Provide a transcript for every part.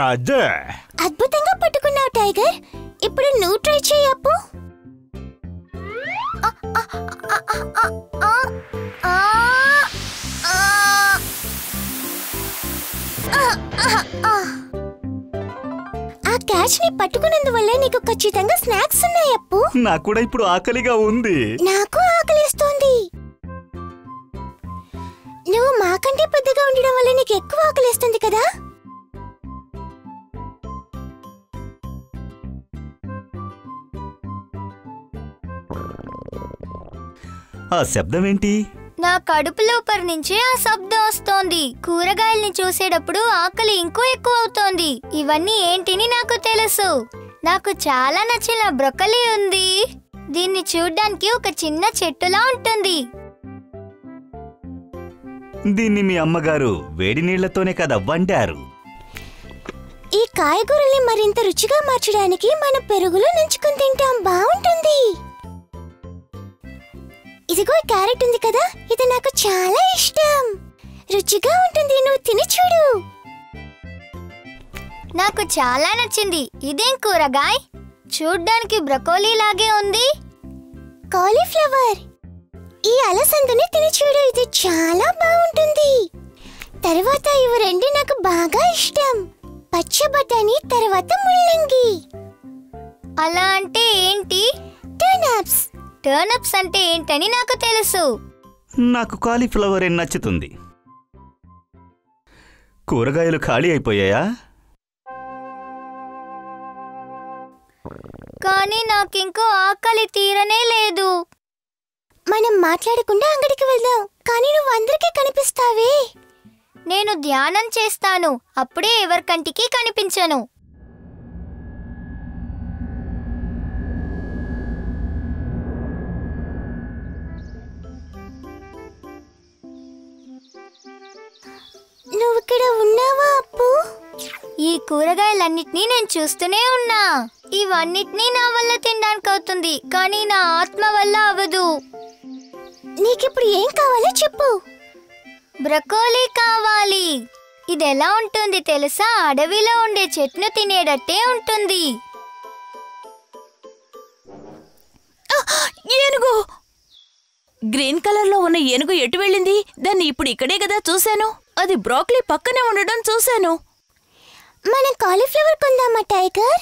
అదే. అద్భుతంగా పట్టుకున్నావు టైగర్. ఇప్పుడు నువ్వు ట్రై చేయి అప్పు. ఆ క్యాచ్ ని పట్టుకున్నందువల్ల నీకు ఖచ్చితంగా స్నాక్స్ ఉన్నాయి అప్పు. నాకు కూడా ఇప్పుడు ఆకలిగా ఉంది. నాకు ఆకలిస్తోంది. నువ్వు మాకంటే పెద్దగా ఉండడం వల్ల నీకు ఎక్కువ ఆకలిస్తుంది కదా. ఆ శబ్దం ఏంటి? నా కడుపు లోపల నుంచి ఆ శబ్దం వస్తోంది. కూరగాయల్ని చూసేటప్పుడు ఆకలి ఇంకో ఎక్కువ అవుతోంది. ఇవన్నీ ఏంటిని నాకు తెలుసు. నాకు చాలా నచ్చిన బ్రొకలీ ఉంది. దీన్ని చూడ్డానికి ఒక చిన్న చెట్టులా ఉంటుంది. దీన్ని మీ అమ్మగారు వేడి నీళ్లతోనే కదా వండారు. ఈ కాయగూరల్ని మరింత రుచిగా మార్చడానికి మనం పెరుగులో నంచుకుని తింటాం. బాగుంటుంది. ఇదిగో క్యారెట్ ఉంది కదా, ఇది నాకు చాలా ఇష్టం. రుచిగా ఉంటుంది. నువ్వు తిని చూడు. నాకు చాలా నచ్చింది. ఇదేం కూరగాయ? చూడ్డానికి బ్రొకోలీ లాగే ఉంది. కాలీఫ్లవర్. ఈ అలసందని తిని చూడు. ఇది చాలా బాగుంటుంది. తర్వాత ఇవి రెండు నాకు బాగా ఇష్టం. పచ్చ బఠానీ, తర్వాత ముల్లంగి. అలా అంటే ఏంటి? టర్నిప్స్. టర్నిప్స్ అంటే ఏంటని నాకు తెలుసు. నాకు కాలీఫ్లవర్ నచ్చుతుంది. కూరగాయలు ఖాళీ అయిపోయాయా? కానీ నాకింకో ఆకలి తీరనే లేదు. మనం మాట్లాడకుండా అంగడికి వెళ్దాం. కానీ నువ్వు అందరికీ కనిపిస్తావే. నేను ధ్యానం చేస్తాను. అప్పుడే ఎవరికంటికి కనిపించను. నువ్విక్కడ ఉన్నావా అప్పు? ఈ కూరగాయలన్నిటినీ నేను చూస్తూనే ఉన్నా. ఇవన్నిటినీ నా వల్ల తినడానికి అవుతుంది, కానీ నా ఆత్మ వల్ల అవదు. నీకిప్పుడు ఏం కావాలో చెప్పు. బ్రొకోలీ కావాలి. ఇది ఎలా ఉంటుంది తెలుసా? అడవిలో ఉండే చెట్టును తినేటట్టే ఉంటుంది. ఏనుగు! గ్రీన్ కలర్ లో ఉన్న ఏనుగు ఎటు వెళ్ళింది? దాన్ని ఇప్పుడు ఇక్కడే కదా చూశాను. అది బ్రోకలీ పక్కనే ఉండడం చూశాను. మనం కాలీఫ్లవర్ కొందామా టైగర్?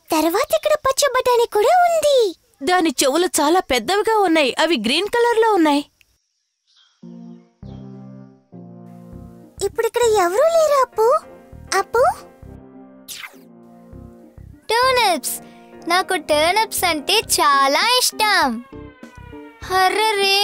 తర్వాత ఇక్కడ పచ్చ బఠానీ కూడా ఉంది. దాని చెవులు చాలా పెద్దవిగా ఉన్నాయి. అవి గ్రీన్ కలర్ లో ఉన్నాయి. ఇప్పుడు ఇక్కడ ఎవరూ లేరు అప్పు. అప్పు, టర్నిప్స్. నాకు టర్నిప్స్ అంటే చాలా ఇష్టం. హర్రరే!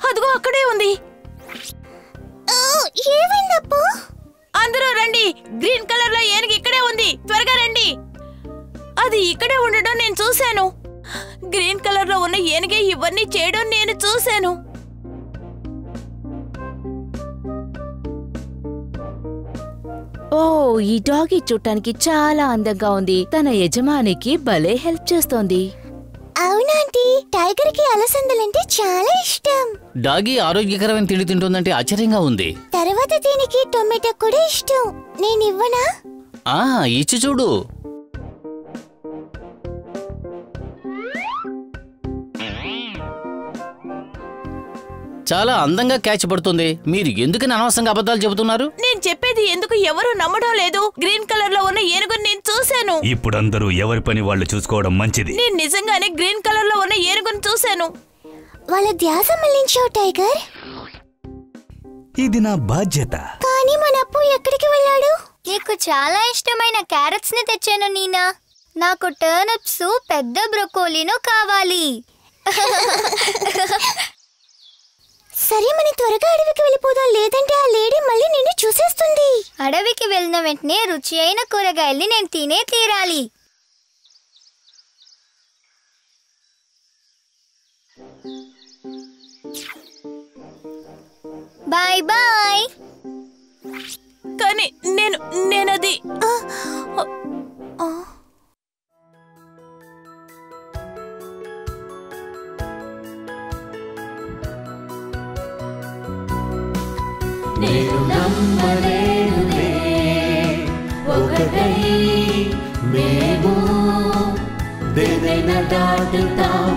అదిగో అక్కడే ఉంది. ఏమైందప్పు? అందరూ రండి. గ్రీన్ కలర్ లో ఏనుగు ఇక్కడే ఉంది. త్వరగా రండి. అది ఇక్కడే ఉండడం నేను చూశాను. గ్రీన్ కలర్ లో ఉన్న ఏనుగే ఇవన్నీ చేయడం నేను చూశాను. ఓ, ఈ డాగీ చూడటానికి చాలా అందంగా ఉంది. తన యజమానికి భలే హెల్ప్ చేస్తోంది. అవునాంటీ, టైగర్ కి అలసందలంటే చాలా ఇష్టం. డాగీ ఆరోగ్యకరమైన తిండి తింటుందంటే ఆశ్చర్యంగా ఉంది. తర్వాత దీనికి టొమాటో కూడా ఇష్టం. నేను ఇవ్వనా? ఇచ్చి చూడు. చాలా అందంగా క్యాచ్ పడుతుంది. మీరు ఎందుకని అనవసరంగా అబద్ధాలు చెబుతున్నారు? నేను చెప్పేది ఎందుకు ఎవరూ నమ్మడం లేదు. గ్రీన్ కలర్ లో ఉన్న ఏనుగుని నేను చూశాను. ఇప్పుడందరూ ఎవరి పని వాళ్ళు చూసుకోవడం మంచిది. నేను నిజంగానే గ్రీన్ కలర్ లో ఉన్న ఏనుగుని చూశాను. వాళ్ళ ధ్యాస మళ్లించావు టైగర్. ఇది నా బాధ్యత. కానీ మన అప్పు ఎక్కడికి వెళ్ళాడు? నీకు చాలా ఇష్టమైన క్యారెట్స్ ని తెచ్చాను నీనా. నాకు టర్నిప్స్, పెద్ద బ్రొకోలీను కావాలి. సరే, మనం త్వరగా అడవికి వెళ్ళిపోదాం. లేదంటే ఆ లేడీ మళ్ళీ నిన్ను చూసేస్తుంది. అడవికి వెళ్ళిన వెంటనే రుచి అయిన కూరగాయల్ని నేను తినే తీరాలి. Bye bye. కానీ నేనది నేను నమ్మలేనులే ఒకటై మేము దేదైనా దాటుతాం